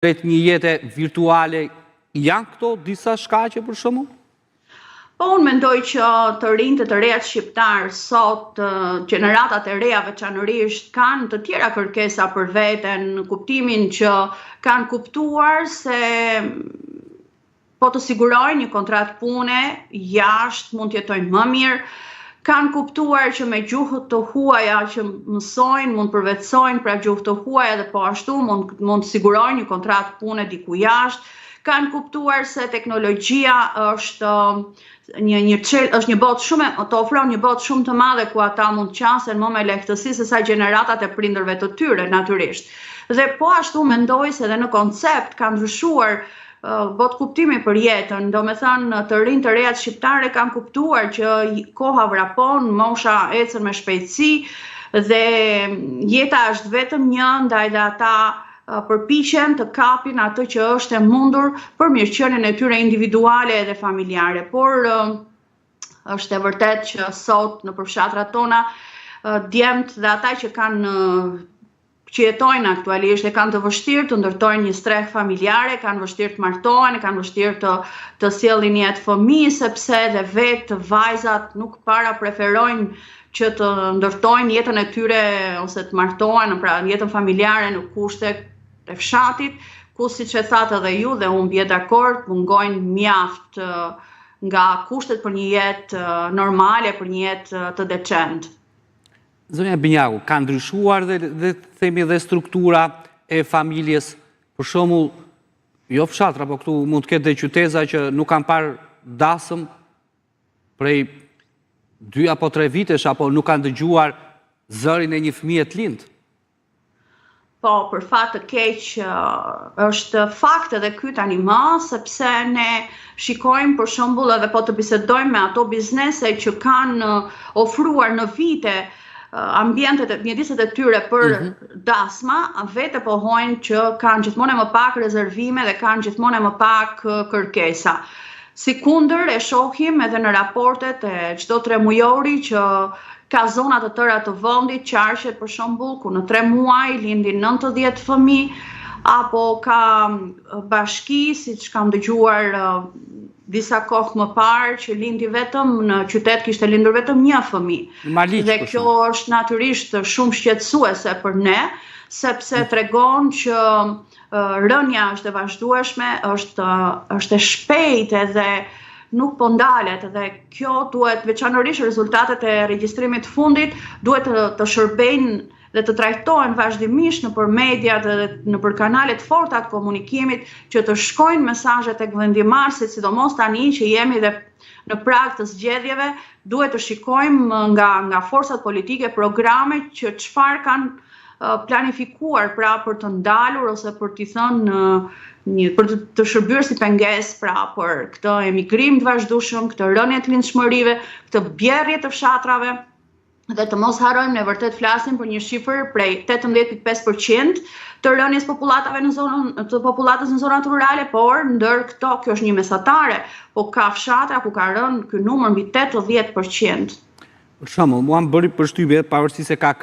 drejt një jete virtuale, janë këto disa shkaqe për shembull? Po unë mendoj që të rinjtë të reja shqiptarë sot, gjeneratat e reja veçanërisht kanë të tjera kërkesa për veten, në kuptimin që kanë kuptuar se po të sigurojnë një kontratë pune, jashtë mund të jetojnë më mirë, kanë kuptuar që me gjuhët të huaja që mësojnë, mund përvetsojnë pra gjuhët të huaja dhe po ashtu mund të sigurojnë një kontratë pune diku jashtë, kanë kuptuar se teknologjia është një botë shumë, të ofron një botë shumë të madhe ku ata mund të qasen më me lehtësi se sa gjeneratat e prindërve të tyre, natyrisht. Dhe po ashtu mendoj se edhe në koncept ka ndryshuar botë kuptimi për jetën, do me thënë të rinjtë të reja shqiptare kanë kuptuar që koha vrapon, mosha ecën me shpejtësi dhe jeta është vetëm një, ndaj dhe ata përpiqen të kapin atë që është e mundur për mirëqenien e tyre individuale dhe familjare. Por është e vërtet që sot në përfshatrat tona djemt dhe ata që jetojnë aktualisht e kanë të vështirë të ndërtojnë një strehë familjare, kanë vështirë të martohen, kanë vështirë të sjellin jetë fëmijë, sepse dhe vetë vajzat nuk para preferojnë që të ndërtojnë jetën e tyre ose të martohen, pra jetën familjare në kushte të fshatit, ku siç e thatë edhe ju dhe unë bie dakord, mungojnë mjaft nga kushtet për një jetë normale, për një jetë të deçentë. Zonja Binjaku, ka ndryshuar dhe themi dhe struktura e familjes, për shembull, jo fshatra, po këtu mund të ketë dhe qyteza që nuk kanë parë dasëm prej 2 apo 3 vitesh, apo nuk kanë dëgjuar zërin e një fëmije të lindë. Po, për fat të keq, është fakt edhe ky tani më, sepse ne shikojmë për shembull edhe po të bisedojmë me ato biznese që kanë ofruar në vite mjediset e tyre për dasma, vetë pohojnë që kanë gjithmonë më pak rezervime dhe kanë gjithmonë më pak kërkesa. Sikundër e shohim edhe në raportet e çdo 3 mujori që ka zona të tëra të vendit, Qarqet për shembull, ku në 3 muaj lindin 90 fëmijë, apo ka bashki, siç kam dëgjuar disa kohë më parë, që lindi vetëm në qytet kishte lindur vetëm 1 fëmijë. Dhe kjo është natyrisht shumë shqetësuese për ne, sepse tregon që rënja është e vazhdueshme, është e shpejtë edhe nuk po ndalet, dhe kjo duhet, veçanërisht rezultatet e regjistrimit fundit, duhet të shërbejnë dhe të trajtohen vazhdimisht nëpër media dhe nëpër kanalet forta të komunikimit, që të shkojnë mesazhe tek vendimarrësit, sidomos tani që jemi dhe në prag të zgjedhjeve, duhet të shikojmë nga forcat politike programe që çfarë kanë planifikuar pra për të ndalur ose për t'i thënë për të shërbyer si pengesë pra për këtë emigrim të vazhdueshëm, këtë rënje të lindshmërive, këtë bjerrje të fshatrave, dhe të mos harrojmë, ne vërtet flasim për një shifër prej 18.5% të rënjes popullatës në zonat rurale, por ndër këto kjo është një mesatare, po ka fshatra ku ka rënë ky numër mbi 80%. Për shembull, mua më bëri përshtypje, pavarësisht se ka